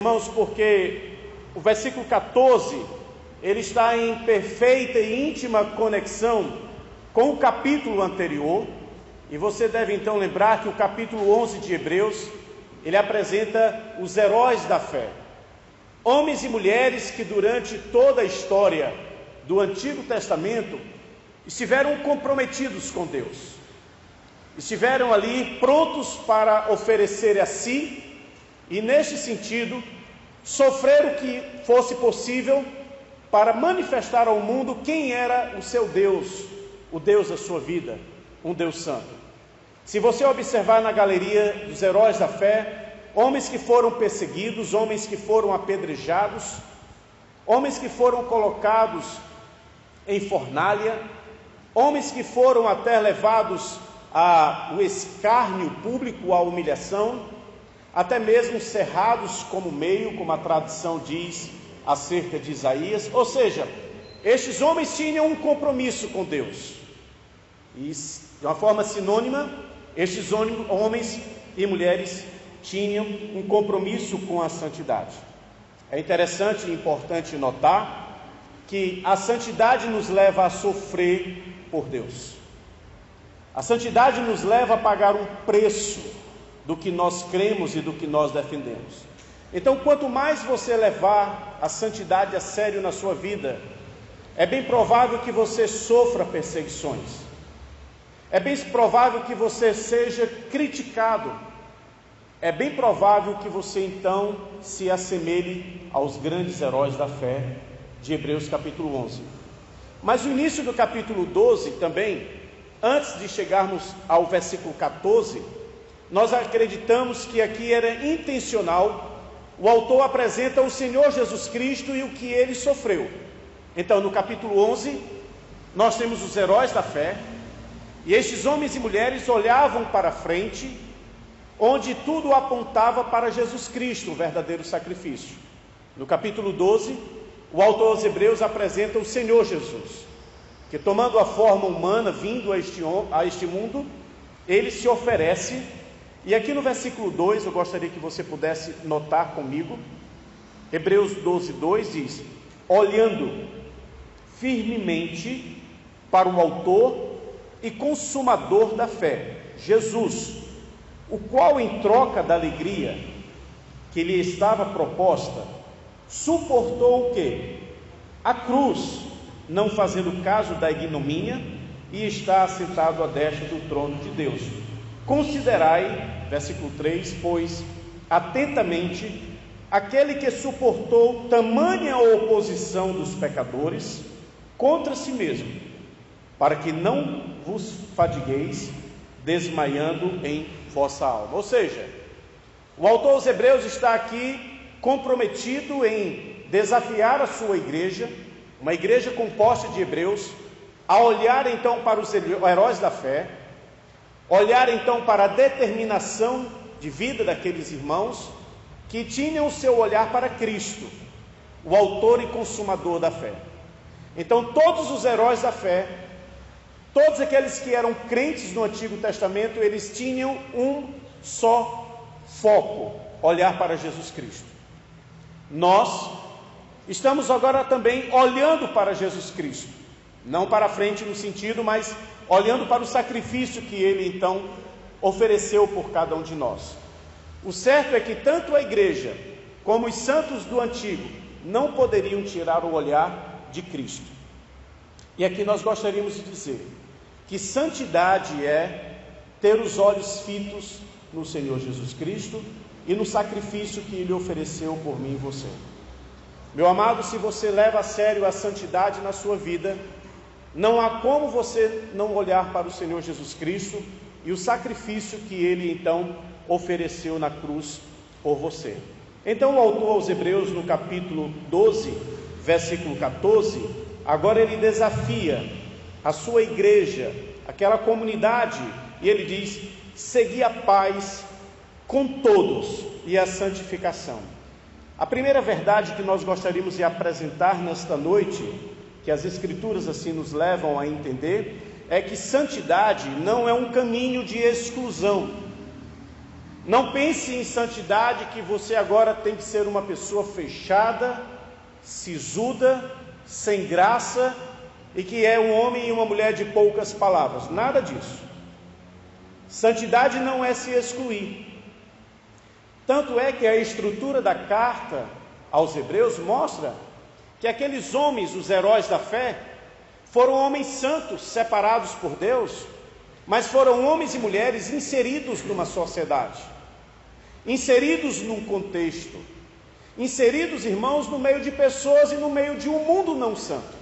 Irmãos, porque o versículo 14, ele está em perfeita e íntima conexão com o capítulo anterior, e você deve então lembrar que o capítulo 11 de Hebreus, ele apresenta os heróis da fé, homens e mulheres que durante toda a história do Antigo Testamento estiveram comprometidos com Deus, estiveram ali prontos para oferecer a si, e neste sentido, sofrer o que fosse possível para manifestar ao mundo quem era o seu Deus, o Deus da sua vida, um Deus santo. Se você observar na galeria dos heróis da fé, homens que foram perseguidos, homens que foram apedrejados, homens que foram colocados em fornalha, homens que foram até levados ao escárnio público, à humilhação, até mesmo cerrados como meio, como a tradição diz acerca de Isaías. Ou seja, estes homens tinham um compromisso com Deus, e de uma forma sinônima, estes homens e mulheres tinham um compromisso com a santidade. É interessante e importante notar que a santidade nos leva a sofrer por Deus. A santidade nos leva a pagar um preço do que nós cremos e do que nós defendemos. Então, quanto mais você levar a santidade a sério na sua vida, é bem provável que você sofra perseguições. É bem provável que você seja criticado. É bem provável que você então se assemelhe aos grandes heróis da fé de Hebreus capítulo 11. Mas o início do capítulo 12 também, antes de chegarmos ao versículo 14, nós acreditamos que aqui era intencional. O autor apresenta o Senhor Jesus Cristo e o que ele sofreu. Então, no capítulo 11, nós temos os heróis da fé, e estes homens e mulheres olhavam para frente, onde tudo apontava para Jesus Cristo, o verdadeiro sacrifício. No capítulo 12, o autor aos Hebreus apresenta o Senhor Jesus, que tomando a forma humana, vindo a este mundo, ele se oferece. E aqui no versículo 2, eu gostaria que você pudesse notar comigo, Hebreus 12, 2 diz: olhando firmemente para o autor e consumador da fé, Jesus, o qual em troca da alegria que lhe estava proposta, suportou o quê? A cruz, não fazendo caso da ignomínia, e está assentado à destra do trono de Deus. Considerai, versículo 3, pois atentamente aquele que suportou tamanha oposição dos pecadores contra si mesmo, para que não vos fadigueis desmaiando em vossa alma. Ou seja, o autor aos Hebreus está aqui comprometido em desafiar a sua igreja, uma igreja composta de hebreus, a olhar então para os heróis da fé, olhar então para a determinação de vida daqueles irmãos que tinham o seu olhar para Cristo, o autor e consumador da fé. Então todos os heróis da fé, todos aqueles que eram crentes no Antigo Testamento, eles tinham um só foco: olhar para Jesus Cristo. Nós estamos agora também olhando para Jesus Cristo, não para frente no sentido, mas olhando para o sacrifício que ele então ofereceu por cada um de nós. O certo é que tanto a igreja como os santos do Antigo não poderiam tirar o olhar de Cristo. E aqui nós gostaríamos de dizer que santidade é ter os olhos fitos no Senhor Jesus Cristo e no sacrifício que ele ofereceu por mim e você. Meu amado, se você leva a sério a santidade na sua vida, não há como você não olhar para o Senhor Jesus Cristo e o sacrifício que ele então ofereceu na cruz por você. Então o autor aos Hebreus, no capítulo 12, versículo 14, agora ele desafia a sua igreja, aquela comunidade, e ele diz: segui a paz com todos e a santificação. A primeira verdade que nós gostaríamos de apresentar nesta noite, que as Escrituras assim nos levam a entender, é que santidade não é um caminho de exclusão. Não pense em santidade que você agora tem que ser uma pessoa fechada, sisuda, sem graça e que é um homem e uma mulher de poucas palavras. Nada disso. Santidade não é se excluir. Tanto é que a estrutura da carta aos Hebreus mostra que aqueles homens, os heróis da fé, foram homens santos, separados por Deus, mas foram homens e mulheres inseridos numa sociedade, inseridos num contexto, inseridos, irmãos, no meio de pessoas e no meio de um mundo não santo.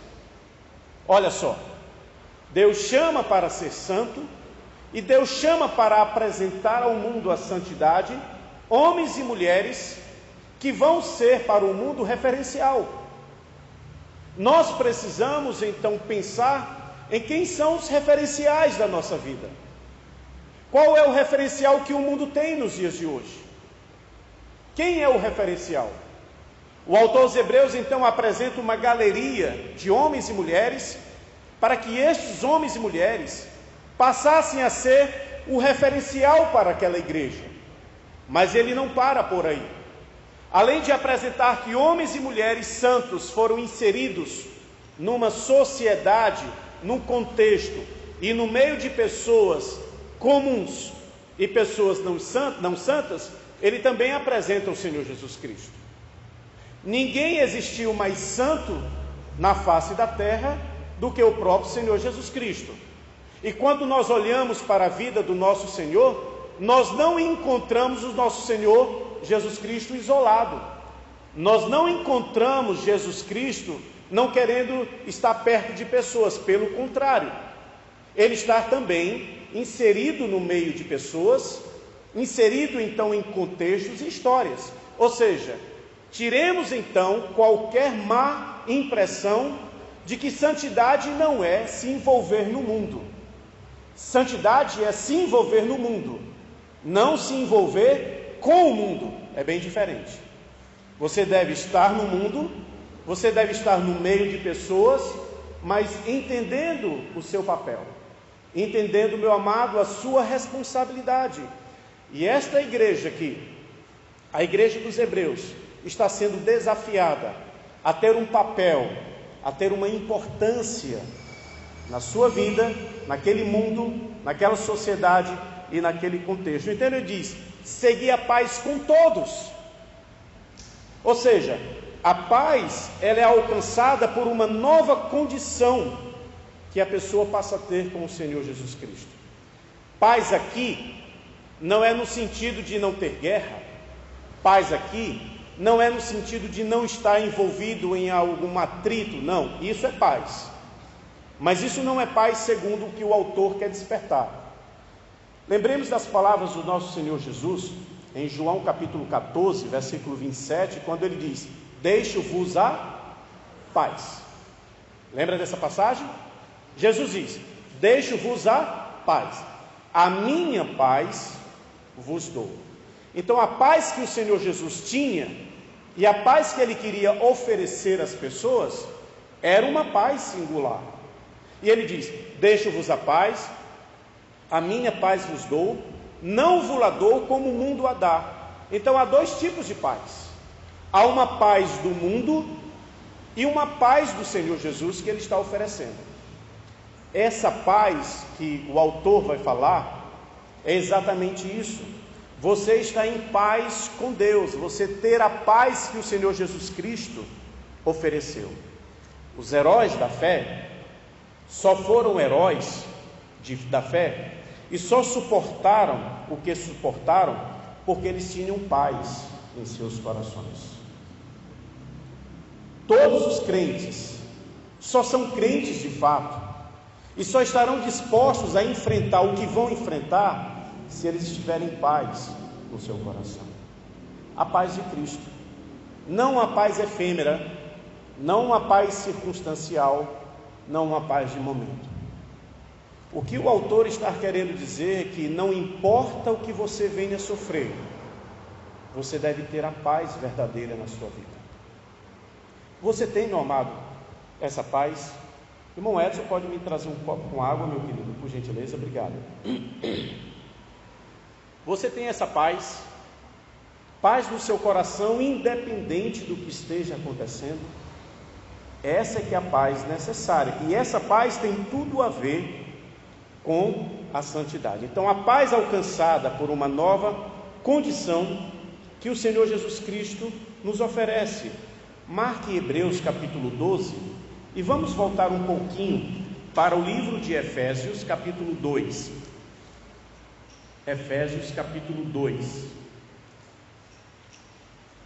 Olha só, Deus chama para ser santo e Deus chama para apresentar ao mundo a santidade homens e mulheres que vão ser para o mundo referencial. Nós precisamos então pensar em quem são os referenciais da nossa vida. Qual é o referencial que o mundo tem nos dias de hoje? Quem é o referencial? O autor aos Hebreus então apresenta uma galeria de homens e mulheres para que estes homens e mulheres passassem a ser o referencial para aquela igreja. Mas ele não para por aí. Além de apresentar que homens e mulheres santos foram inseridos numa sociedade, num contexto e no meio de pessoas comuns e pessoas não santas, ele também apresenta o Senhor Jesus Cristo. Ninguém existiu mais santo na face da terra do que o próprio Senhor Jesus Cristo. E quando nós olhamos para a vida do nosso Senhor, nós não encontramos o nosso Senhor Jesus Cristo isolado. Nós não encontramos Jesus Cristo não querendo estar perto de pessoas, pelo contrário. Ele está também inserido no meio de pessoas, inserido então em contextos e histórias. Ou seja, tiremos então qualquer má impressão de que santidade não é se envolver no mundo. Santidade é se envolver no mundo, não se envolver com o mundo. É bem diferente. Você deve estar no mundo, você deve estar no meio de pessoas, mas entendendo o seu papel, entendendo, meu amado, a sua responsabilidade. E esta igreja aqui, a igreja dos Hebreus, está sendo desafiada a ter um papel, a ter uma importância na sua vida, naquele mundo, naquela sociedade e naquele contexto. Então ele diz: segui a paz com todos. Ou seja, a paz, ela é alcançada por uma nova condição que a pessoa passa a ter com o Senhor Jesus Cristo. Paz aqui não é no sentido de não ter guerra. Paz aqui não é no sentido de não estar envolvido em algum atrito. Não, isso é paz. Mas isso não é paz segundo o que o autor quer despertar. Lembremos das palavras do nosso Senhor Jesus, em João capítulo 14, versículo 27, quando ele diz: deixo-vos a paz. Lembra dessa passagem? Jesus diz: deixo-vos a paz. A minha paz vos dou. Então a paz que o Senhor Jesus tinha e a paz que ele queria oferecer às pessoas era uma paz singular. E ele diz: deixo-vos a paz, a minha paz vos dou, não vos la dou como o mundo a dá. Então há dois tipos de paz. Há uma paz do mundo e uma paz do Senhor Jesus que ele está oferecendo. Essa paz que o autor vai falar é exatamente isso. Você está em paz com Deus, você ter a paz que o Senhor Jesus Cristo ofereceu. Os heróis da fé só foram heróis da fé e só suportaram o que suportaram porque eles tinham paz em seus corações. Todos os crentes só são crentes de fato e só estarão dispostos a enfrentar o que vão enfrentar se eles estiverem em paz no seu coração. A paz de Cristo, não uma paz efêmera, não uma paz circunstancial, não uma paz de momento. O que o autor está querendo dizer é que não importa o que você venha sofrer, você deve ter a paz verdadeira na sua vida. Você tem, meu amado, essa paz? Irmão Edson, pode me trazer um copo com água, meu querido, por gentileza? Obrigado. Você tem essa paz? Paz no seu coração, independente do que esteja acontecendo? Essa é que é a paz necessária. E essa paz tem tudo a ver com a santidade. Então, a paz alcançada por uma nova condição que o Senhor Jesus Cristo nos oferece. Marque Hebreus capítulo 12 e vamos voltar um pouquinho para o livro de Efésios capítulo 2. Efésios capítulo 2.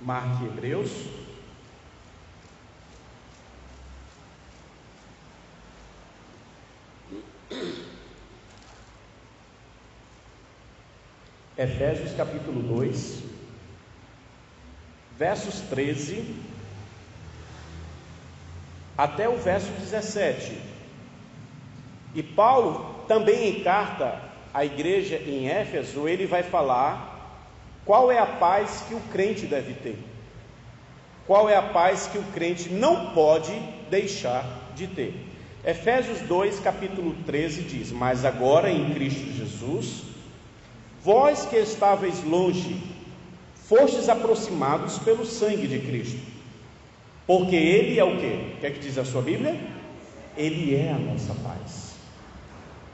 Marque Hebreus. Efésios capítulo 2, versos 13 até o verso 17. E Paulo, também em carta à igreja em Éfeso, ele vai falar qual é a paz que o crente deve ter, qual é a paz que o crente não pode deixar de ter. Efésios 2, capítulo 13 diz: mas agora em Cristo Jesus, vós que estáveis longe, fostes aproximados pelo sangue de Cristo, porque Ele é o quê? O que é que diz a sua Bíblia? Ele é a nossa paz.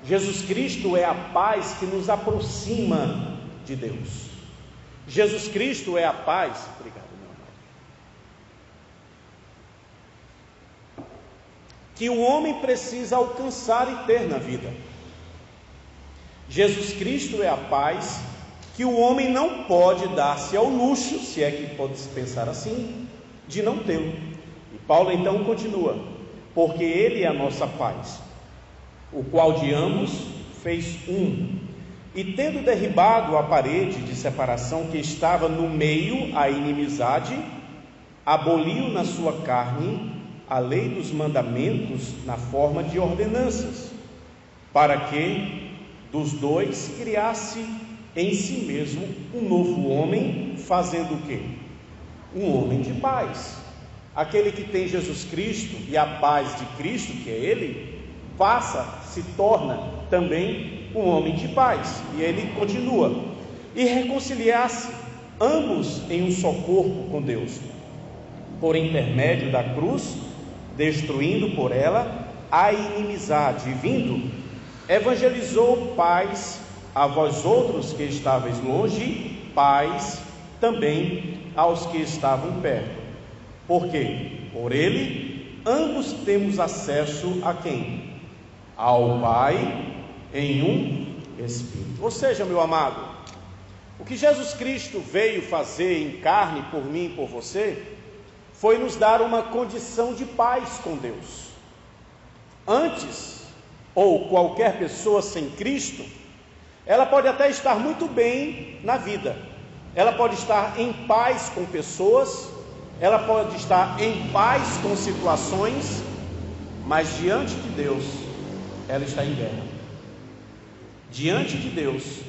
Jesus Cristo é a paz que nos aproxima de Deus. Jesus Cristo é a paz, obrigado, meu amado, que o homem precisa alcançar e ter na vida. Jesus Cristo é a paz que o homem não pode dar-se ao luxo, se é que pode se pensar assim, de não tê-lo. E Paulo então continua: porque Ele é a nossa paz, o qual de ambos fez um, e tendo derribado a parede de separação que estava no meio, a inimizade, aboliu na sua carne a lei dos mandamentos na forma de ordenanças, para que dos dois criasse em si mesmo um novo homem, fazendo o quê? Um homem de paz. Aquele que tem Jesus Cristo e a paz de Cristo, que é Ele, se torna também um homem de paz. E ele continua: e reconciliasse ambos em um só corpo com Deus, por intermédio da cruz, destruindo por ela a inimizade, e vindo, evangelizou paz a vós outros que estáveis longe, paz também aos que estavam perto. Porque por ele ambos temos acesso a quem? Ao Pai em um Espírito. Ou seja, meu amado, o que Jesus Cristo veio fazer em carne por mim e por você foi nos dar uma condição de paz com Deus. Antes, ou qualquer pessoa sem Cristo, ela pode até estar muito bem na vida, ela pode estar em paz com pessoas, ela pode estar em paz com situações, mas diante de Deus, ela está em guerra. Diante de Deus,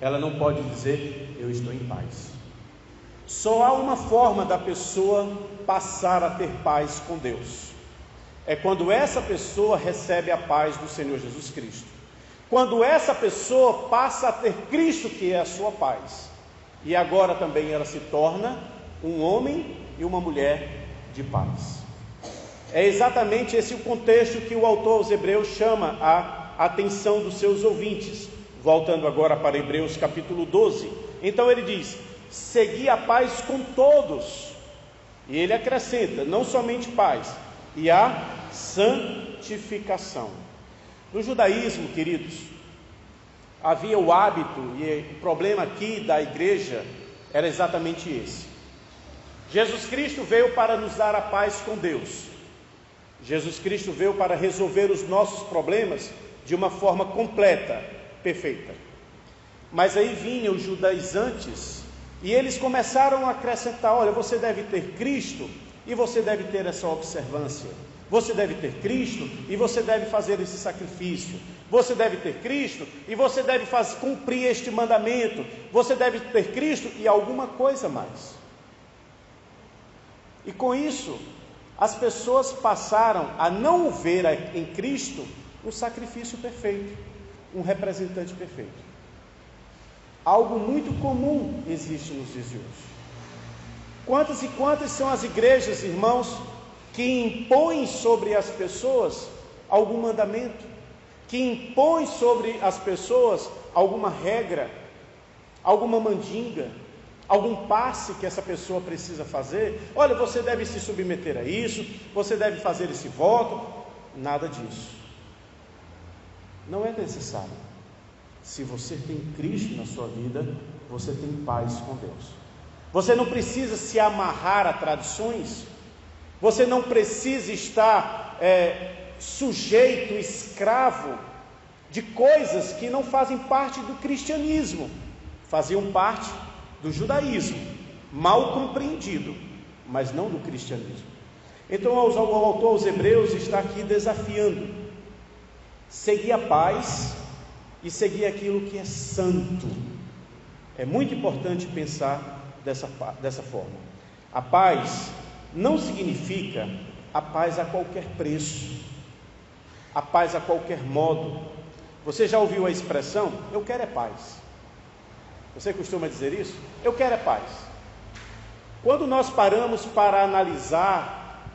ela não pode dizer: eu estou em paz. Só há uma forma da pessoa passar a ter paz com Deus: é quando essa pessoa recebe a paz do Senhor Jesus Cristo, quando essa pessoa passa a ter Cristo, que é a sua paz, e agora também ela se torna um homem e uma mulher de paz. É exatamente esse o contexto que o autor aos Hebreus chama a atenção dos seus ouvintes. Voltando agora para Hebreus capítulo 12, então ele diz: segui a paz com todos, e ele acrescenta: não somente paz, e a santificação. No judaísmo, queridos, havia o hábito, e o problema aqui da igreja era exatamente esse. Jesus Cristo veio para nos dar a paz com Deus. Jesus Cristo veio para resolver os nossos problemas de uma forma completa, perfeita. Mas aí vinham os judaizantes e eles começaram a acrescentar: olha, você deve ter Cristo e você deve ter essa observância. Você deve ter Cristo e você deve fazer esse sacrifício. Você deve ter Cristo e você deve cumprir este mandamento. Você deve ter Cristo e alguma coisa mais. E com isso, as pessoas passaram a não ver em Cristo um sacrifício perfeito, um representante perfeito. algo muito comum existe nos dias de hoje. Quantas e quantas são as igrejas, irmãos, que impõem sobre as pessoas algum mandamento, que impõem sobre as pessoas alguma regra, alguma mandinga, algum passe que essa pessoa precisa fazer. Olha, você deve se submeter a isso, você deve fazer esse voto. Nada disso. Não é necessário. Se você tem Cristo na sua vida, você tem paz com Deus. Você não precisa se amarrar a tradições, você não precisa estar sujeito, escravo de coisas que não fazem parte do cristianismo, faziam parte do judaísmo, mal compreendido, mas não do cristianismo. Então o autor aos Hebreus está aqui desafiando: seguir a paz e seguir aquilo que é santo. É muito importante pensar dessa forma. A paz não significa a paz a qualquer preço, a paz a qualquer modo. Você já ouviu a expressão, eu quero é paz? Você costuma dizer isso? Eu quero é paz. Quando nós paramos para analisar,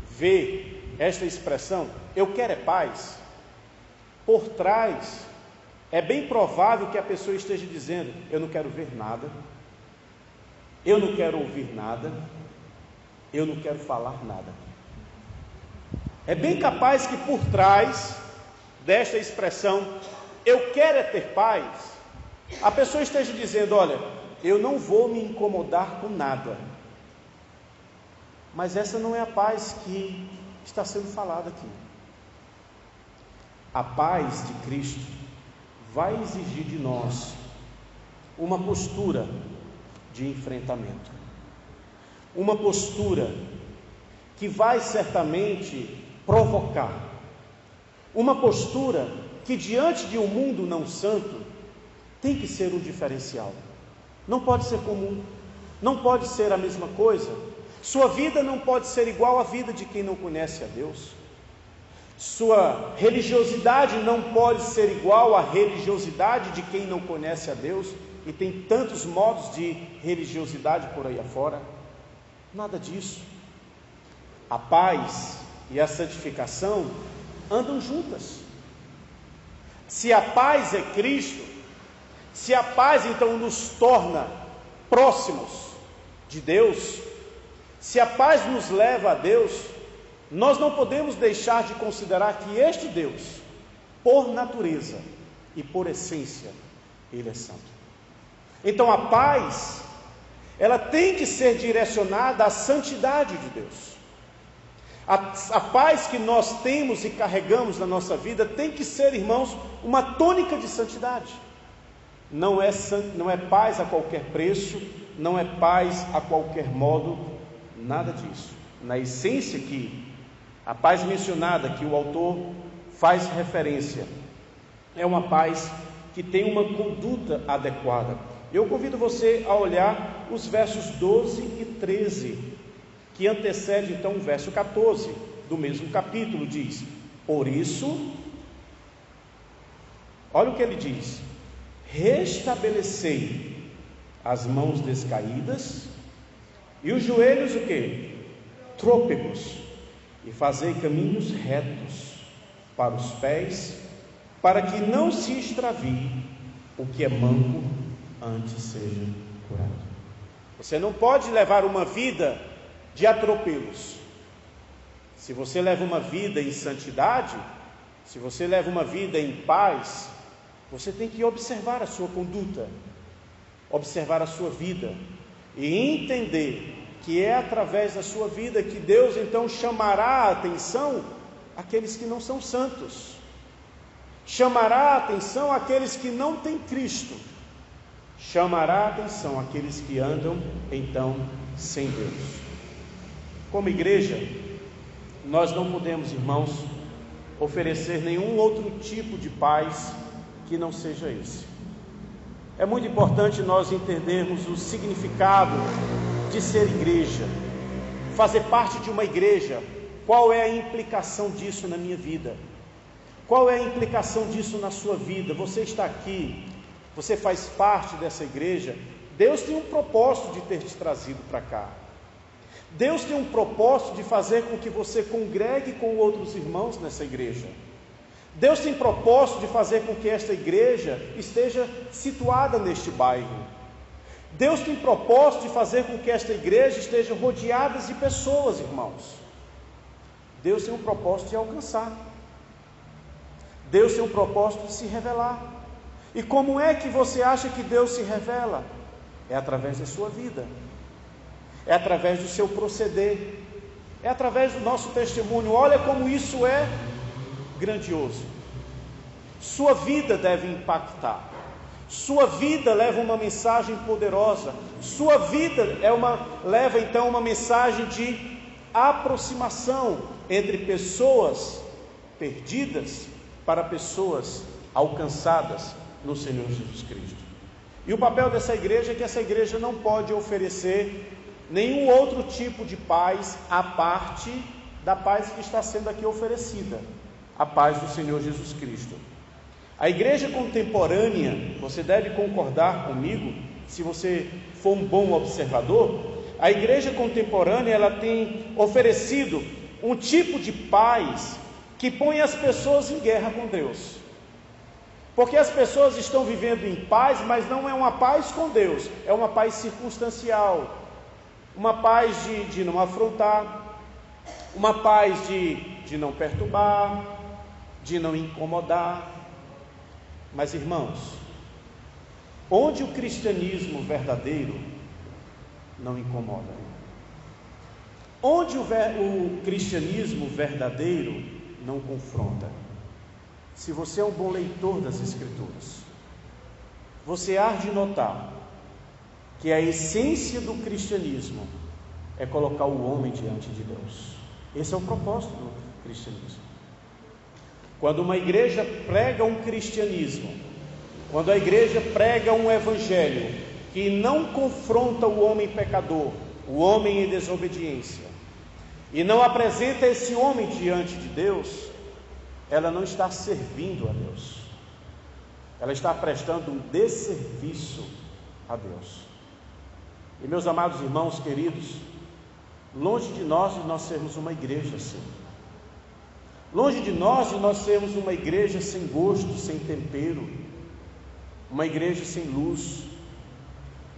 ver esta expressão, eu quero é paz, por trás, é bem provável que a pessoa esteja dizendo, eu não quero ver nada, eu não quero ouvir nada, eu não quero falar nada. É bem capaz que por trás desta expressão, eu quero é ter paz, a pessoa esteja dizendo, olha, eu não vou me incomodar com nada. Mas essa não é a paz que está sendo falada aqui. A paz de Cristo vai exigir de nós uma postura de enfrentamento, uma postura que vai certamente provocar, uma postura que diante de um mundo não santo tem que ser um diferencial, não pode ser comum, não pode ser a mesma coisa. Sua vida não pode ser igual à vida de quem não conhece a Deus, sua religiosidade não pode ser igual à religiosidade de quem não conhece a Deus, e tem tantos modos de religiosidade por aí afora. Nada disso. A paz e a santificação andam juntas. Se a paz é Cristo, se a paz então nos torna próximos de Deus, se a paz nos leva a Deus, nós não podemos deixar de considerar que este Deus, por natureza e por essência, Ele é santo. Então a paz, ela tem que ser direcionada à santidade de Deus. A paz que nós temos e carregamos na nossa vida tem que ser, irmãos, uma tônica de santidade. Não é paz a qualquer preço, não é paz a qualquer modo, nada disso. Na essência que a paz mencionada que o autor faz referência é uma paz que tem uma conduta adequada. Eu convido você a olhar os versos 12 e 13, que antecede então o verso 14 do mesmo capítulo. Diz: por isso, olha o que ele diz: restabelecei as mãos descaídas e os joelhos o quê? Trôpegos, e fazei caminhos retos para os pés, para que não se extravie o que é manco, antes seja curado. Você não pode levar uma vida de atropelos. Se você leva uma vida em santidade, se você leva uma vida em paz, você tem que observar a sua conduta, observar a sua vida e entender que é através da sua vida que Deus então chamará a atenção aqueles que não são santos, chamará a atenção aqueles que não têm Cristo, chamará a atenção aqueles que andam então sem Deus. Como igreja, nós não podemos, irmãos, oferecer nenhum outro tipo de paz que não seja esse. É muito importante nós entendermos o significado de ser igreja, fazer parte de uma igreja. Qual é a implicação disso na minha vida? Qual é a implicação disso na sua vida? Você está aqui você faz parte dessa igreja, Deus tem um propósito de ter te trazido para cá. Deus tem um propósito de fazer com que você congregue com outros irmãos nessa igreja. Deus tem propósito de fazer com que esta igreja esteja situada neste bairro. Deus tem propósito de fazer com que esta igreja esteja rodeada de pessoas, irmãos. Deus tem um propósito de alcançar. Deus tem um propósito de se revelar. E como é que você acha que Deus se revela? É através da sua vida. É através do seu proceder. É através do nosso testemunho. Olha como isso é grandioso. Sua vida deve impactar. Sua vida leva uma mensagem poderosa. Sua vida leva então uma mensagem de aproximação entre pessoas perdidas para pessoas alcançadas no Senhor Jesus Cristo. E o papel dessa igreja é que essa igreja não pode oferecer nenhum outro tipo de paz à parte da paz que está sendo aqui oferecida, a paz do Senhor Jesus Cristo. A igreja contemporânea, você deve concordar comigo, se você for um bom observador, a igreja contemporânea, ela tem oferecido um tipo de paz que põe as pessoas em guerra com Deus. Porque as pessoas estão vivendo em paz, mas não é uma paz com Deus, é uma paz circunstancial, uma paz de não afrontar, uma paz de não perturbar, de não incomodar. Mas, irmãos, onde o cristianismo verdadeiro não incomoda, onde o cristianismo verdadeiro não confronta. Se você é um bom leitor das Escrituras, você há de notar que a essência do cristianismo é colocar o homem diante de Deus. Esse é o propósito do cristianismo. Quando uma igreja prega um cristianismo, quando a igreja prega um evangelho que não confronta o homem pecador, o homem em desobediência, e não apresenta esse homem diante de Deus, ela não está servindo a Deus, ela está prestando um desserviço a Deus. E meus amados irmãos queridos, longe de nós sermos uma igreja assim, longe de nós sermos uma igreja sem gosto, sem tempero, uma igreja sem luz,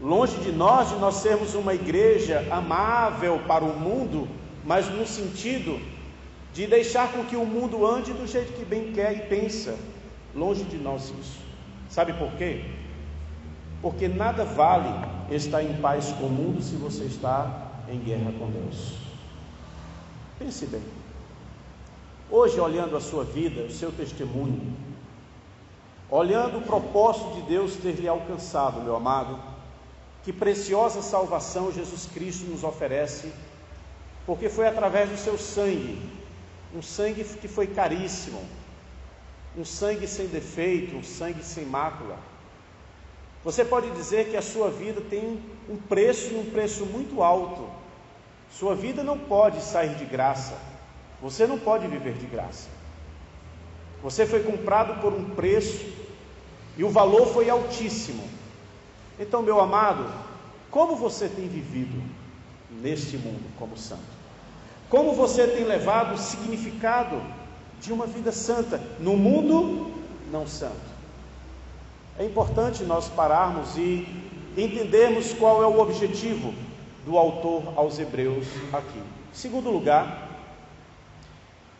longe de nós sermos uma igreja amável para o mundo, mas no sentido de deixar com que o mundo ande do jeito que bem quer e pensa. Longe de nós isso. Sabe por quê? Porque nada vale estar em paz com o mundo se você está em guerra com Deus. Pense bem. Hoje, olhando a sua vida, o seu testemunho, olhando o propósito de Deus ter lhe alcançado, meu amado, que preciosa salvação Jesus Cristo nos oferece, porque foi através do seu sangue, um sangue que foi caríssimo, um sangue sem defeito, um sangue sem mácula. Você pode dizer que a sua vida tem um preço, e um preço muito alto. Sua vida não pode sair de graça, você não pode viver de graça. Você foi comprado por um preço, e o valor foi altíssimo. Então, meu amado, como você tem vivido neste mundo como santo? Como você tem levado o significado de uma vida santa no mundo não santo? É importante nós pararmos e entendermos qual é o objetivo do autor aos Hebreus aqui. Em segundo lugar,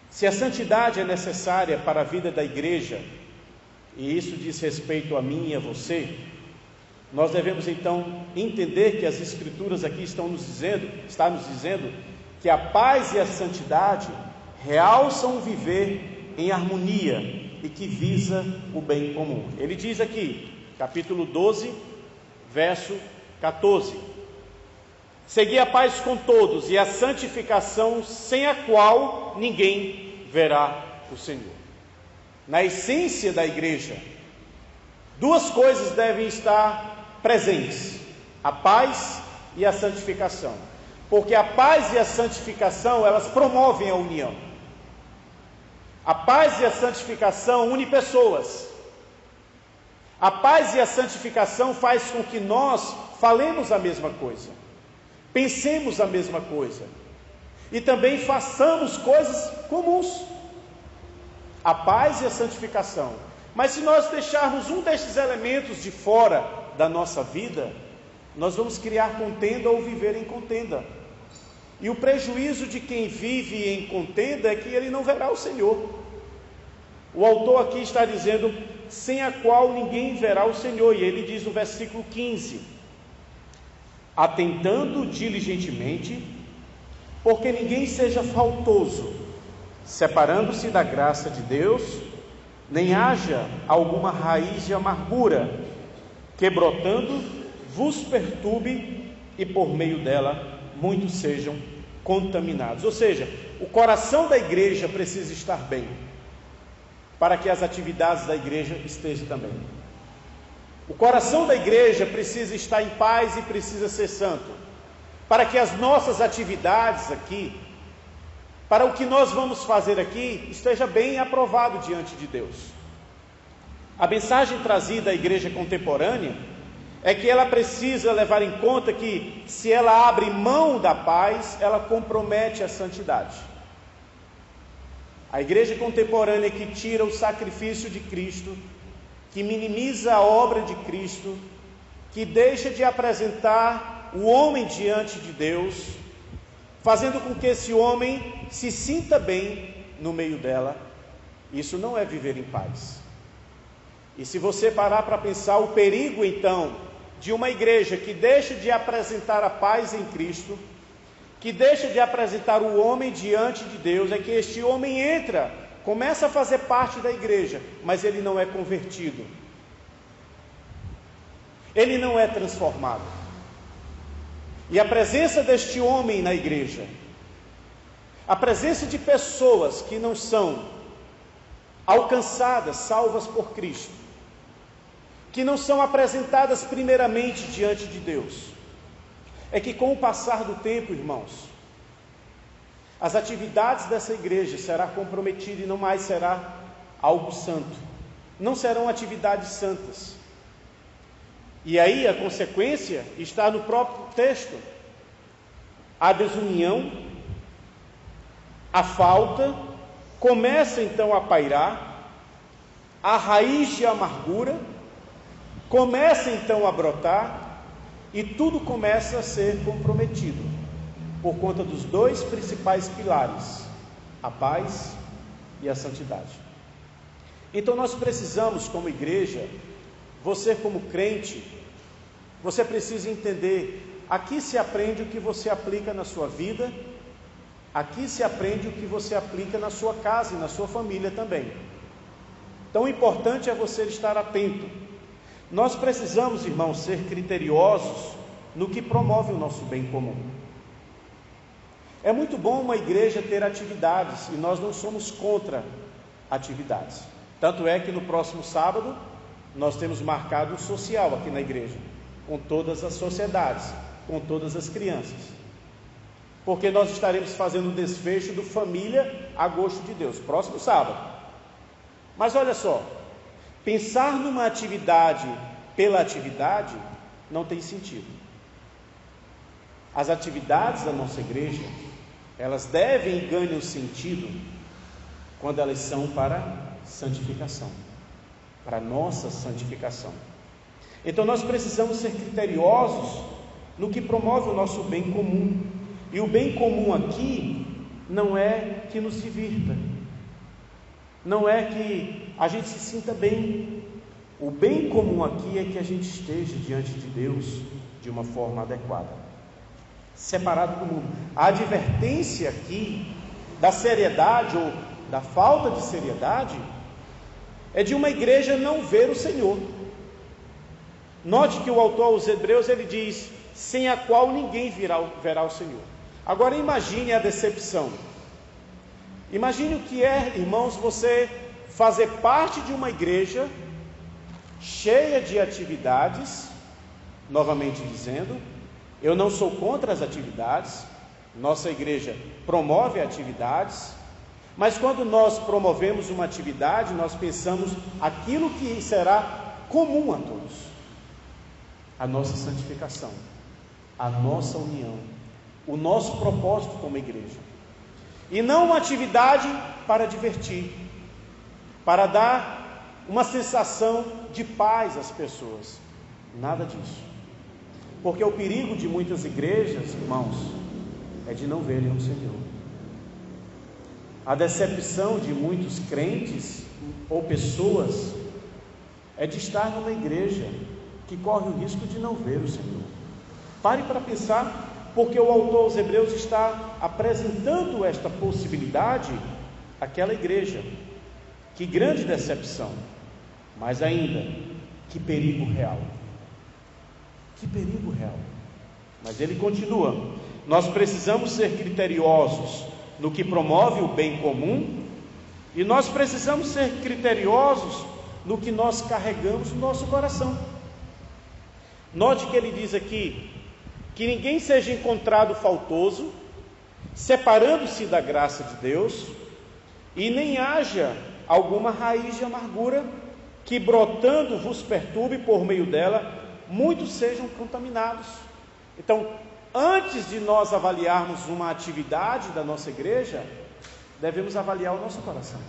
se a santidade é necessária para a vida da igreja, e isso diz respeito a mim e a você, nós devemos então entender que as Escrituras aqui está nos dizendo que a paz e a santidade realçam o viver em harmonia e que visa o bem comum. Ele diz aqui, capítulo 12, verso 14: segui a paz com todos e a santificação, sem a qual ninguém verá o Senhor. Na essência da igreja, duas coisas devem estar presentes: a paz e a santificação. Porque a paz e a santificação, elas promovem a união. A paz e a santificação unem pessoas. A paz e a santificação faz com que nós falemos a mesma coisa, pensemos a mesma coisa e também façamos coisas comuns. A paz e a santificação. Mas se nós deixarmos um destes elementos de fora da nossa vida, nós vamos criar contenda ou viver em contenda. E o prejuízo de quem vive em contenda é que ele não verá o Senhor. O autor aqui está dizendo, sem a qual ninguém verá o Senhor. E ele diz no versículo 15, atentando diligentemente, porque ninguém seja faltoso, separando-se da graça de Deus, nem haja alguma raiz de amargura, que brotando vos perturbe, e por meio dela muitos sejam contaminados. Ou seja, o coração da igreja precisa estar bem, para que as atividades da igreja estejam também. O coração da igreja precisa estar em paz e precisa ser santo, para que as nossas atividades aqui, para o que nós vamos fazer aqui, esteja bem aprovado diante de Deus. A mensagem trazida à igreja contemporânea é que ela precisa levar em conta que, se ela abre mão da paz, ela compromete a santidade. A igreja contemporânea que tira o sacrifício de Cristo, que minimiza a obra de Cristo, que deixa de apresentar o homem diante de Deus, fazendo com que esse homem se sinta bem no meio dela, isso não é viver em paz. E se você parar para pensar o perigo então de uma igreja que deixa de apresentar a paz em Cristo, que deixa de apresentar o homem diante de Deus, é que este homem entra, começa a fazer parte da igreja, mas ele não é convertido, ele não é transformado. E a presença deste homem na igreja, a presença de pessoas que não são alcançadas, salvas por Cristo, que não são apresentadas primeiramente diante de Deus, é que com o passar do tempo, irmãos, as atividades dessa igreja serão comprometidas e não mais será algo santo, não serão atividades santas. E aí a consequência está no próprio texto: a desunião, a falta, começa então a pairar, a raiz de amargura começa então a brotar, e tudo começa a ser comprometido, por conta dos dois principais pilares, a paz e a santidade. Então nós precisamos, como igreja, você como crente, você precisa entender, aqui se aprende o que você aplica na sua vida, aqui se aprende o que você aplica na sua casa e na sua família também. Então o importante é você estar atento. Nós precisamos, irmãos, ser criteriosos no que promove o nosso bem comum. É muito bom uma igreja ter atividades, e nós não somos contra atividades. Tanto é que no próximo sábado nós temos marcado um social aqui na igreja, com todas as sociedades, com todas as crianças, porque nós estaremos fazendo um desfecho do Família a Gosto de Deus, próximo sábado. Mas olha só, pensar numa atividade pela atividade não tem sentido. As atividades da nossa igreja, elas devem e ganham sentido quando elas são para santificação, para nossa santificação. Então nós precisamos ser criteriosos no que promove o nosso bem comum. E o bem comum aqui não é que nos divirta, não é que a gente se sinta bem. O bem comum aqui é que a gente esteja diante de Deus de uma forma adequada, separado do mundo. A advertência aqui da seriedade ou da falta de seriedade é de uma igreja não ver o Senhor. Note que o autor aos Hebreus, ele diz, sem a qual ninguém verá o Senhor. Agora imagine a decepção. Imagine o que é, irmãos, você fazer parte de uma igreja cheia de atividades. Novamente dizendo, eu não sou contra as atividades, nossa igreja promove atividades, mas quando nós promovemos uma atividade, nós pensamos aquilo que será comum a todos: a nossa santificação, a nossa união, o nosso propósito como igreja. E não uma atividade para divertir, para dar uma sensação de paz às pessoas. Nada disso. Porque o perigo de muitas igrejas, irmãos, é de não verem o Senhor. A decepção de muitos crentes ou pessoas é de estar numa igreja que corre o risco de não ver o Senhor. Pare para pensar, porque o autor aos Hebreus está apresentando esta possibilidade àquela igreja. Que grande decepção, mas ainda, que perigo real. Que perigo real. Mas ele continua: nós precisamos ser criteriosos no que promove o bem comum, e nós precisamos ser criteriosos no que nós carregamos no nosso coração. Note que ele diz aqui: que ninguém seja encontrado faltoso, separando-se da graça de Deus, e nem haja alguma raiz de amargura que, brotando, vos perturbe, por meio dela muitos sejam contaminados. Então, antes de nós avaliarmos uma atividade da nossa igreja, devemos avaliar o nosso coração.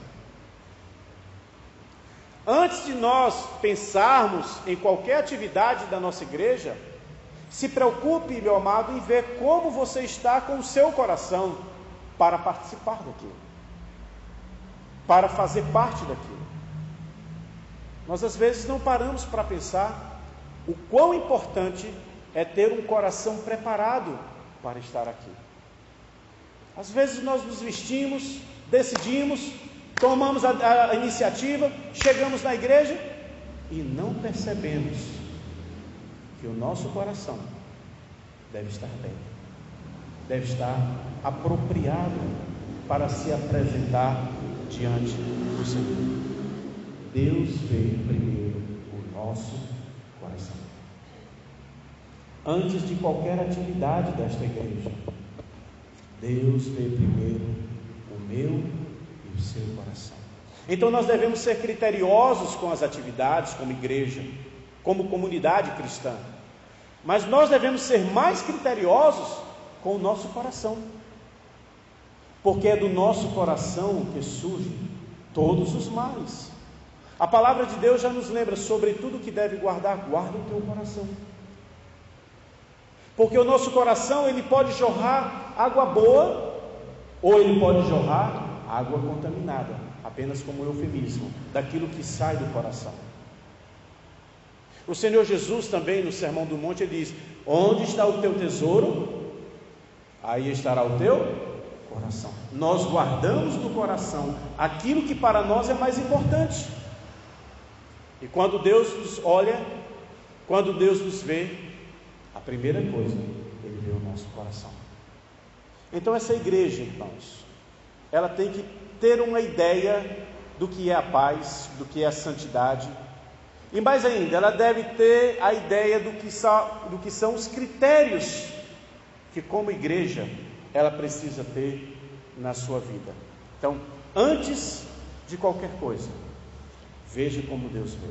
Antes de nós pensarmos em qualquer atividade da nossa igreja, se preocupe, meu amado, em ver como você está com o seu coração para participar daquilo, para fazer parte daquilo. Nós às vezes não paramos para pensar o quão importante é ter um coração preparado para estar aqui. Às vezes nós nos vestimos, decidimos, tomamos a iniciativa, chegamos na igreja e não percebemos que o nosso coração deve estar bem, deve estar apropriado para se apresentar diante do Senhor. Deus vê primeiro o nosso coração. Antes de qualquer atividade desta igreja, Deus vê primeiro o meu e o seu coração. Então nós devemos ser criteriosos com as atividades como igreja, como comunidade cristã, mas nós devemos ser mais criteriosos com o nosso coração, porque é do nosso coração que surgem todos os males. A palavra de Deus já nos lembra: sobre tudo que deve guardar, guarda o teu coração. Porque o nosso coração, ele pode jorrar água boa, ou ele pode jorrar água contaminada, apenas como eufemismo daquilo que sai do coração. O Senhor Jesus também, no Sermão do Monte, ele diz: onde está o teu tesouro, aí estará o teu coração. Nós guardamos no coração aquilo que para nós é mais importante. E quando Deus nos olha, quando Deus nos vê, a primeira coisa, Ele vê o nosso coração. Então essa igreja, irmãos, ela tem que ter uma ideia do que é a paz, do que é a santidade, e mais ainda, ela deve ter a ideia do que são os critérios que, como igreja, ela precisa ter na sua vida. Então, antes de qualquer coisa, veja como Deus vê.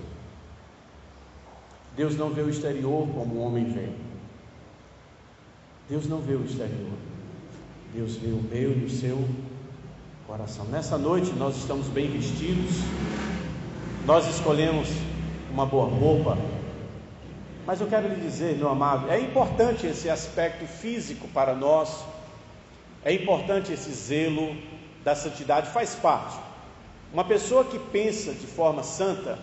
Deus não vê o exterior como o homem vê. Deus não vê o exterior. Deus vê o meu e o seu coração. Nessa noite nós estamos bem vestidos, nós escolhemos uma boa roupa, mas eu quero lhe dizer, meu amado, é importante esse aspecto físico para nós, é importante esse zelo da santidade, faz parte. Uma pessoa que pensa de forma santa,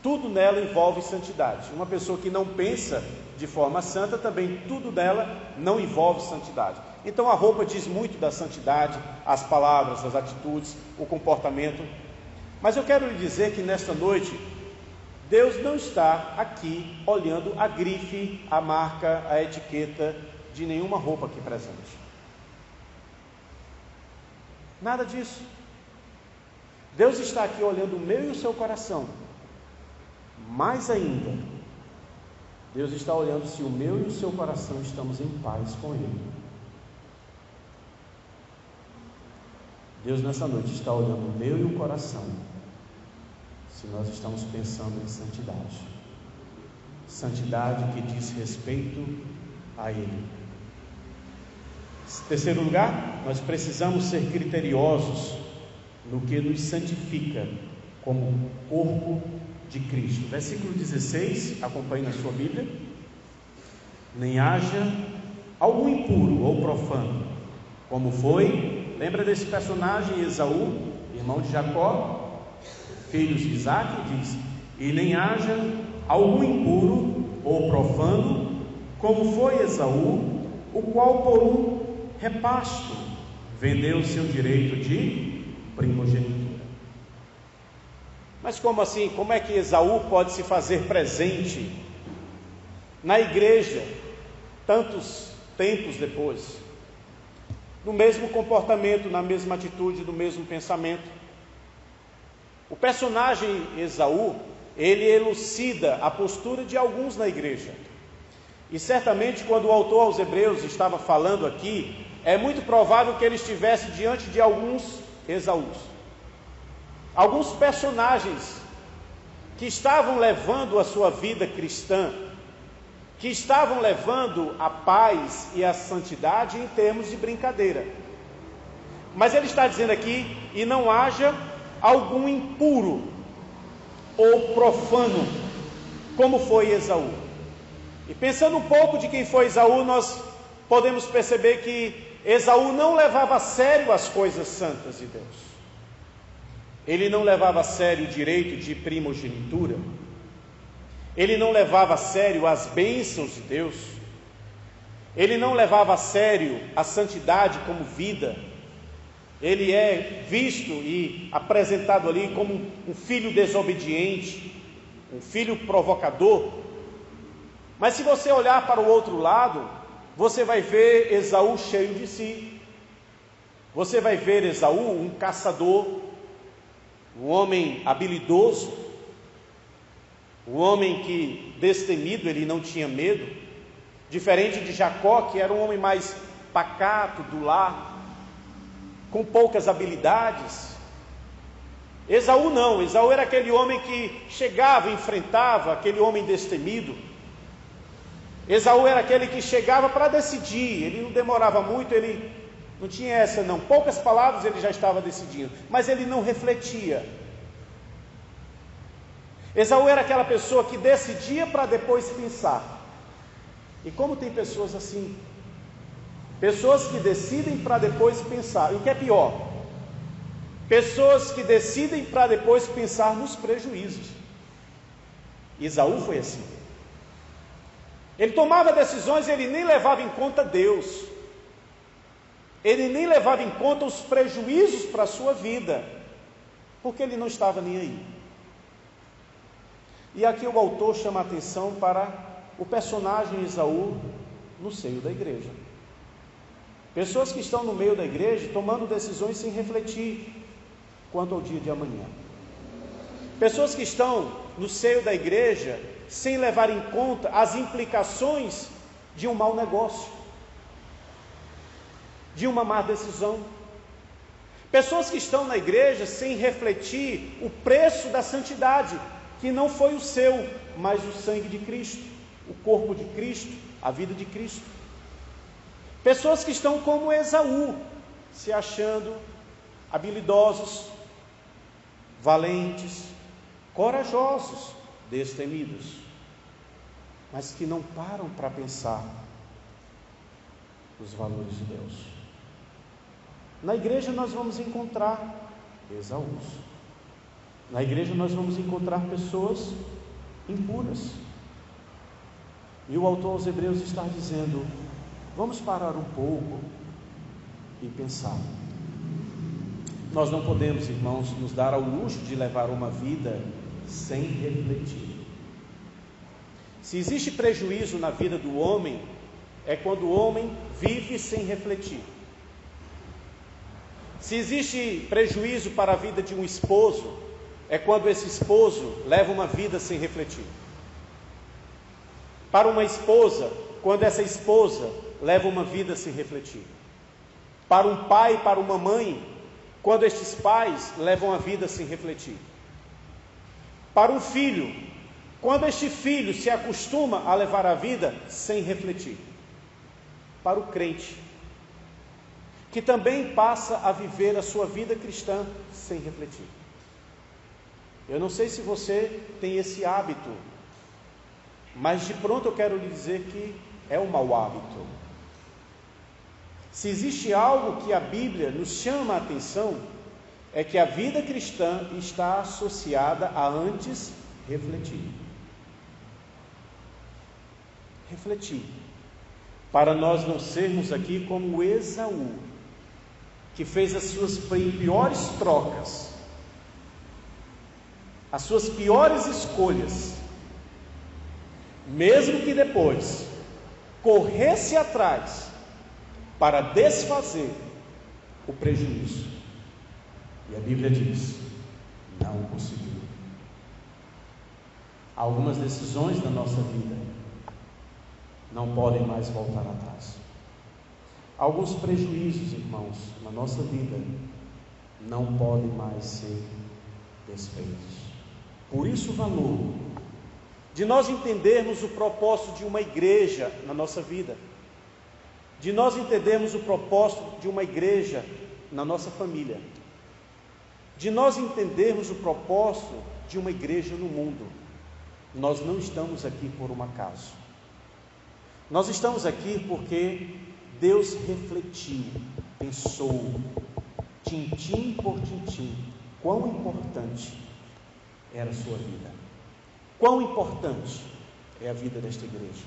tudo nela envolve santidade. Uma pessoa que não pensa de forma santa, também tudo nela não envolve santidade. Então a roupa diz muito da santidade, as palavras, as atitudes, o comportamento. Mas eu quero lhe dizer que nesta noite, Deus não está aqui olhando a grife, a marca, a etiqueta de nenhuma roupa aqui presente. Nada disso. Deus está aqui olhando o meu e o seu coração. Mais ainda, Deus está olhando se o meu e o seu coração estamos em paz com Ele. Deus nessa noite está olhando o meu e o coração, se nós estamos pensando em santidade. Santidade que diz respeito a Ele. Terceiro lugar, nós precisamos ser criteriosos no que nos santifica como corpo de Cristo. Versículo 16, acompanhe na sua Bíblia. Nem haja algum impuro ou profano, como foi, lembra desse personagem Esaú, irmão de Jacó, filhos de Isaac, diz, e nem haja algum impuro ou profano, como foi Esaú, o qual por um repasto vendeu seu direito de primogenitura. Mas como assim? Como é que Esaú pode se fazer presente na igreja tantos tempos depois? No mesmo comportamento, na mesma atitude, no mesmo pensamento. O personagem Esaú, ele elucida a postura de alguns na igreja. E certamente quando o autor aos Hebreus estava falando aqui, é muito provável que ele estivesse diante de alguns Esaús. Alguns personagens que estavam levando a sua vida cristã, que estavam levando a paz e a santidade em termos de brincadeira. Mas ele está dizendo aqui, e não haja algum impuro ou profano, como foi Esaú. E pensando um pouco de quem foi Esaú, nós podemos perceber que Esaú não levava a sério as coisas santas de Deus. Ele não levava a sério o direito de primogenitura. Ele não levava a sério as bênçãos de Deus. Ele não levava a sério a santidade como vida. Ele é visto e apresentado ali como um filho desobediente, um filho provocador. Mas se você olhar para o outro lado, você vai ver Esaú cheio de si. Você vai ver Esaú um caçador, um homem habilidoso, um homem que, destemido, ele não tinha medo, diferente de Jacó, que era um homem mais pacato, do lar, com poucas habilidades. Esaú não, Esaú era aquele homem que chegava, enfrentava, aquele homem destemido. Esaú era aquele que chegava para decidir, ele não demorava muito, ele não tinha essa não, poucas palavras ele já estava decidindo, mas ele não refletia. Esaú era aquela pessoa que decidia para depois pensar. E como tem pessoas assim? Pessoas que decidem para depois pensar. E o que é pior? Pessoas que decidem para depois pensar nos prejuízos. Esaú foi assim. Ele tomava decisões e ele nem levava em conta Deus. Ele nem levava em conta os prejuízos para a sua vida, porque ele não estava nem aí. E aqui o autor chama a atenção para o personagem Esaú no seio da igreja. Pessoas que estão no meio da igreja tomando decisões sem refletir quanto ao dia de amanhã. Pessoas que estão no seio da igreja sem levar em conta as implicações de um mau negócio, de uma má decisão. Pessoas que estão na igreja sem refletir o preço da santidade, que não foi o seu, mas o sangue de Cristo, o corpo de Cristo, a vida de Cristo. Pessoas que estão como Esaú, se achando habilidosos, valentes, corajosos, destemidos, mas que não param para pensar os valores de Deus. Na igreja nós vamos encontrar Esaús. Na igreja nós vamos encontrar pessoas impuras. E o autor aos Hebreus está dizendo, vamos parar um pouco e pensar. Nós não podemos, irmãos, nos dar ao luxo de levar uma vida sem refletir. Se existe prejuízo na vida do homem, é quando o homem vive sem refletir. Se existe prejuízo para a vida de um esposo, é quando esse esposo leva uma vida sem refletir. Para uma esposa, quando essa esposa leva uma vida sem refletir. Para um pai, para uma mãe, quando estes pais levam a vida sem refletir. para um filho, quando este filho se acostuma a levar a vida sem refletir. Para o crente, que também passa a viver a sua vida cristã sem refletir. Eu não sei se você tem esse hábito, mas de pronto eu quero lhe dizer que é um mau hábito. Se existe algo que a Bíblia nos chama a atenção, é que a vida cristã está associada a antes refletir. Refletir. Para nós não sermos aqui como Esaú, que fez as suas piores trocas, as suas piores escolhas, mesmo que depois corresse atrás para desfazer o prejuízo. E a Bíblia diz: não conseguiu. Algumas decisões da nossa vida não podem mais voltar atrás. Alguns prejuízos, irmãos, na nossa vida não podem mais ser desfeitos. Por isso o valor de nós entendermos o propósito de uma igreja na nossa vida, de nós entendermos o propósito de uma igreja na nossa família, de nós entendermos o propósito de uma igreja no mundo. Nós não estamos aqui por um acaso. Nós estamos aqui porque Deus refletiu, pensou, tintim por tintim, quão importante era a sua vida, quão importante é a vida desta igreja,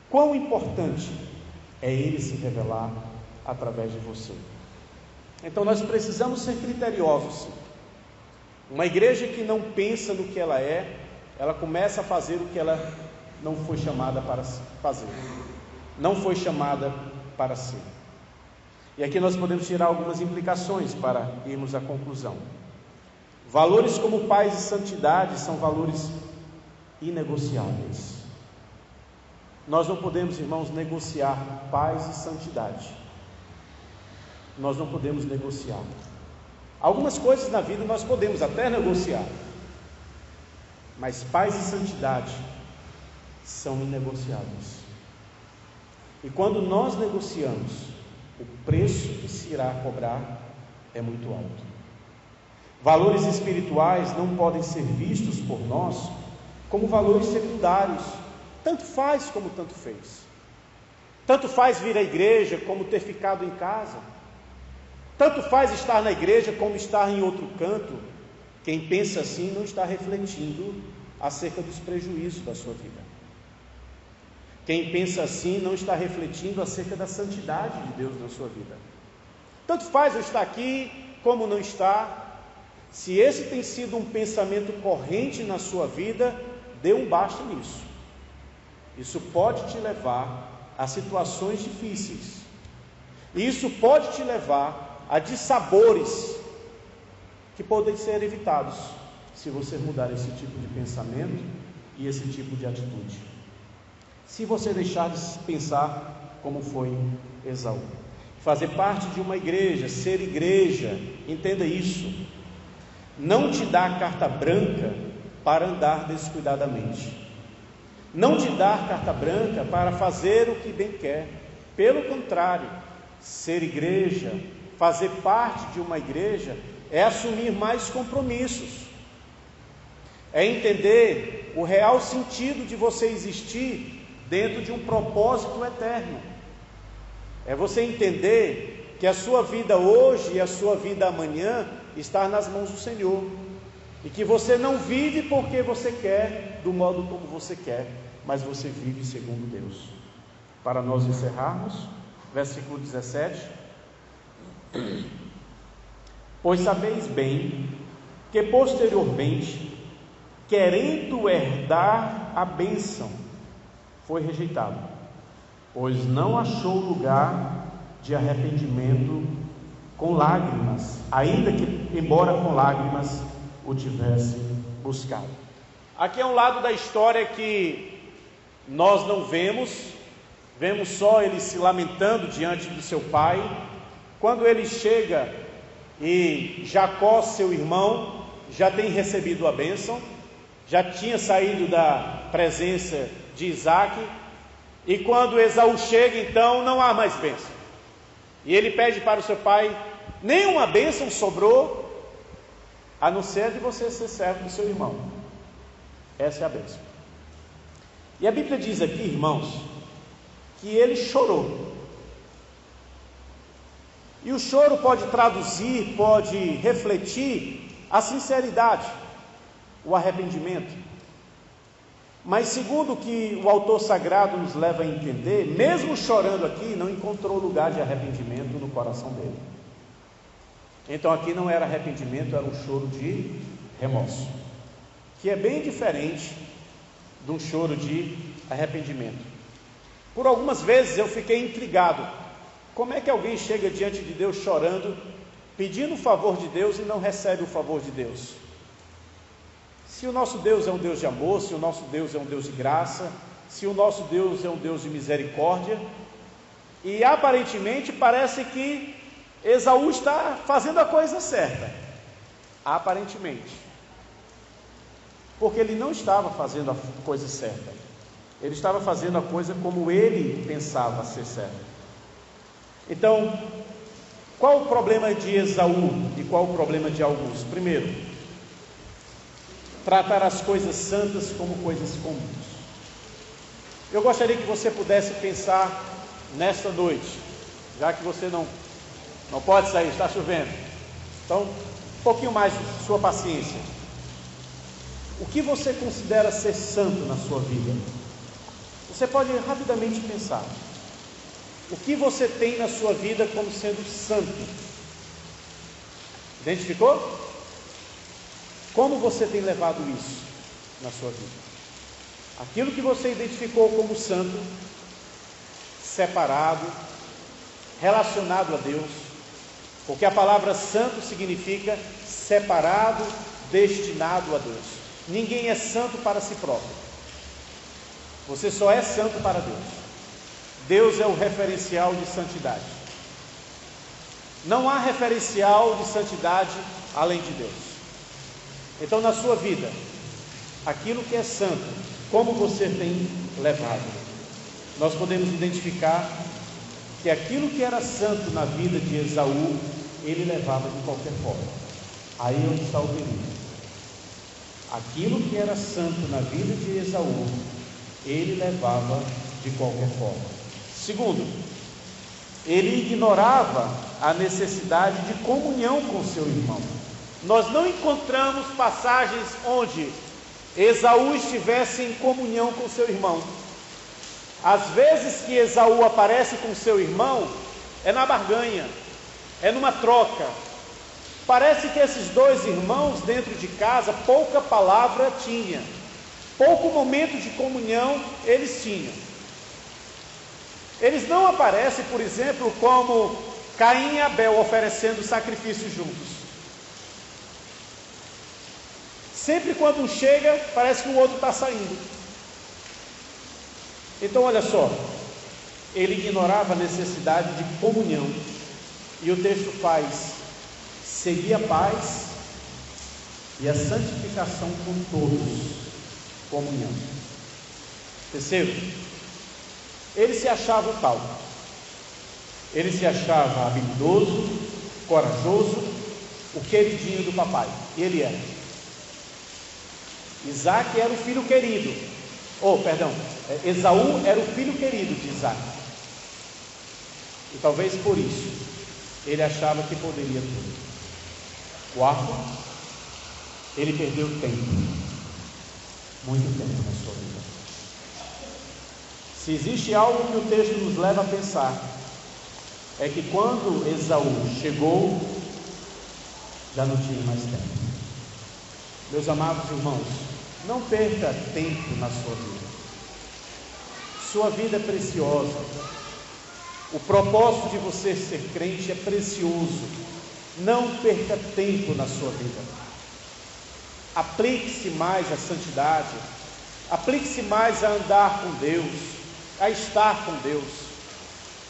quão importante é Ele se revelar através de você. Então nós precisamos ser criteriosos, sim. Uma igreja que não pensa no que ela começa a fazer o que ela não foi chamada para fazer, não foi chamada para ser. E aqui nós podemos tirar algumas implicações para irmos à conclusão. Valores como paz e santidade são valores inegociáveis. Nós não podemos, irmãos, negociar paz e santidade. Nós não podemos negociar. Algumas coisas na vida nós podemos até negociar, mas paz e santidade são inegociáveis. E quando nós negociamos, o preço que se irá cobrar é muito alto. Valores espirituais não podem ser vistos por nós como valores secundários. Tanto faz como tanto fez. Tanto faz vir à igreja como ter ficado em casa. Tanto faz estar na igreja como estar em outro canto. Quem pensa assim não está refletindo acerca dos prejuízos da sua vida. Quem pensa assim não está refletindo acerca da santidade de Deus na sua vida. Tanto faz eu estar aqui como não estar. Se esse tem sido um pensamento corrente na sua vida, dê um basta nisso. Isso pode te levar a situações difíceis. E isso pode te levar a dissabores que podem ser evitados se você mudar esse tipo de pensamento e esse tipo de atitude. Se você deixar de pensar como foi Esaú. Fazer parte de uma igreja, ser igreja, entenda isso, não te dá carta branca para andar descuidadamente. Não te dá carta branca para fazer o que bem quer. Pelo contrário, ser igreja, fazer parte de uma igreja, é assumir mais compromissos. É entender o real sentido de você existir dentro de um propósito eterno. É você entender que a sua vida hoje e a sua vida amanhã está nas mãos do Senhor, e que você não vive porque você quer, do modo como você quer, mas você vive segundo Deus. Para nós encerrarmos, versículo 17: pois sabeis bem que posteriormente, querendo herdar a bênção, foi rejeitado, pois não achou lugar de arrependimento com lágrimas, ainda que, embora com lágrimas, o tivesse buscado. Aqui é um lado da história que nós não vemos só ele se lamentando diante do seu pai. Quando ele chega e Jacó, seu irmão, já tem recebido a bênção, já tinha saído da presença de Isaac, e quando Esaú chega, então não há mais bênção. E ele pede para o seu pai: nenhuma bênção sobrou, a não ser de você ser servo do seu irmão. Essa é a bênção. E a Bíblia diz aqui, irmãos, que ele chorou. E o choro pode traduzir, pode refletir a sinceridade, o arrependimento. Mas segundo o que o autor sagrado nos leva a entender, mesmo chorando aqui, não encontrou lugar de arrependimento no coração dele. Então aqui não era arrependimento, era um choro de remorso, que é bem diferente de um choro de arrependimento. Por algumas vezes eu fiquei intrigado. Como é que alguém chega diante de Deus chorando, pedindo o favor de Deus e não recebe o favor de Deus? Se o nosso Deus é um Deus de amor, se o nosso Deus é um Deus de graça, se o nosso Deus é um Deus de misericórdia, e aparentemente parece que Esaú está fazendo a coisa certa, aparentemente, porque ele não estava fazendo a coisa certa, ele estava fazendo a coisa como ele pensava ser certa. Então, qual o problema de Esaú e qual o problema de alguns? Primeiro, tratar as coisas santas como coisas comuns. Eu gostaria que você pudesse pensar nesta noite, já que você não pode sair, está chovendo, então um pouquinho mais de sua paciência. O que você considera ser santo na sua vida? Você pode rapidamente pensar. O que você tem na sua vida como sendo santo? Identificou? Como você tem levado isso na sua vida? Aquilo que você identificou como santo, separado, relacionado a Deus, porque a palavra santo significa separado, destinado a Deus. Ninguém é santo para si próprio. Você só é santo para Deus. Deus é o referencial de santidade. Não há referencial de santidade além de Deus. Então, na sua vida, aquilo que é santo, como você tem levado? Nós podemos identificar que aquilo que era santo na vida de Esaú, ele levava de qualquer forma. Aí é onde está o perigo. Aquilo que era santo na vida de Esaú, ele levava de qualquer forma. Segundo, ele ignorava a necessidade de comunhão com seu irmão. Nós não encontramos passagens onde Esaú estivesse em comunhão com seu irmão. Às vezes que Esaú aparece com seu irmão, é na barganha, é numa troca. Parece que esses dois irmãos dentro de casa, pouca palavra tinha, pouco momento de comunhão eles tinham. Eles não aparecem, por exemplo, como Caim e Abel oferecendo sacrifícios juntos. Sempre quando um chega, parece que o outro está saindo. Então olha só, ele ignorava a necessidade de comunhão. E o texto faz: seguir a paz e a santificação com todos, comunhão. Terceiro, ele se achava o tal. Ele se achava habilidoso, corajoso, o queridinho do papai. E ele era. Isaac era o filho querido. Esaú era o filho querido de Isaac. E talvez por isso ele achava que poderia tudo. Quarto, ele perdeu tempo. Muito tempo na sua vida. Se existe algo que o texto nos leva a pensar, é que quando Esaú chegou, já não tinha mais tempo. Meus amados irmãos, não perca tempo na sua vida. Sua vida é preciosa. O propósito de você ser crente é precioso. Não perca tempo na sua vida. Aplique-se mais à santidade. Aplique-se mais a andar com Deus, a estar com Deus,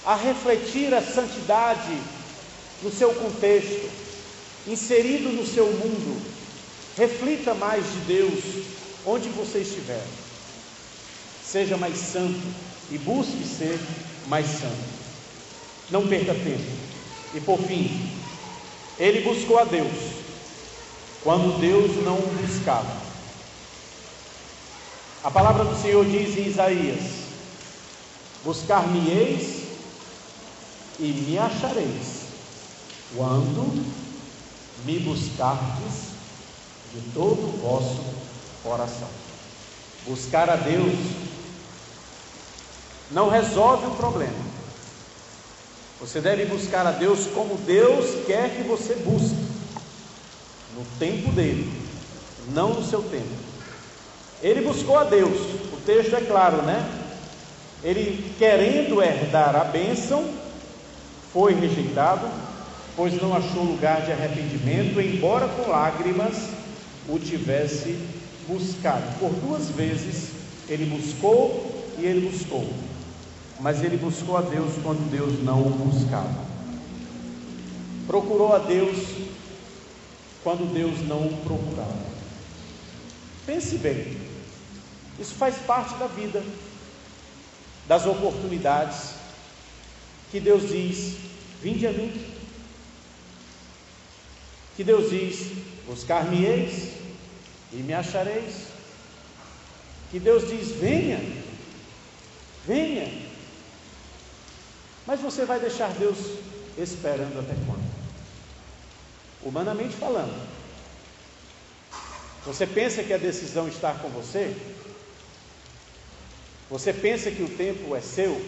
a refletir a santidade no seu contexto, inserido no seu mundo. Reflita mais de Deus, onde você estiver, seja mais santo e busque ser mais santo. Não perca tempo. E por fim, ele buscou a Deus quando Deus não o buscava. A palavra do Senhor diz em Isaías: buscar-me-eis e me achareis, quando me buscardes de todo o vosso coração. Buscar a Deus não resolve o problema. Você deve buscar a Deus como Deus quer que você busque, no tempo dele, não no seu tempo. Ele buscou a Deus, o texto é claro, né? Ele, querendo herdar a bênção, foi rejeitado, pois não achou lugar de arrependimento, embora com lágrimas o tivesse buscado. Por 2 vezes ele buscou e ele buscou, mas ele buscou a Deus quando Deus não o buscava. Procurou a Deus quando Deus não o procurava. Pense bem, isso faz parte da vida, das oportunidades que Deus diz: vinde a mim. Que Deus diz: buscar-me-eis e me achareis. Que Deus diz: venha, venha. Mas você vai deixar Deus esperando até quando? Humanamente falando, você pensa que a decisão está com você? Você pensa que o tempo é seu?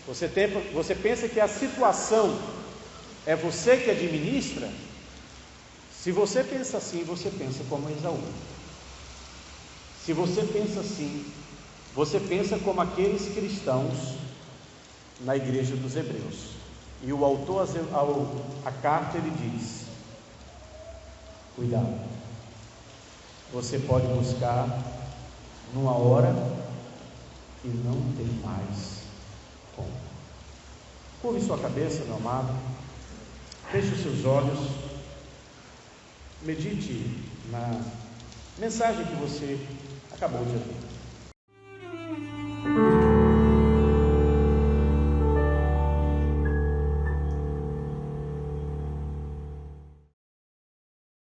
Você pensa que a situação é você que administra? Se você pensa assim, você pensa como Esaú. Se você pensa assim, você pensa como aqueles cristãos na igreja dos Hebreus. E o autor a carta, ele diz: cuidado, você pode buscar numa hora que não tem mais como. Curve sua cabeça, meu amado, feche os seus olhos, medite na mensagem que você acabou de ouvir.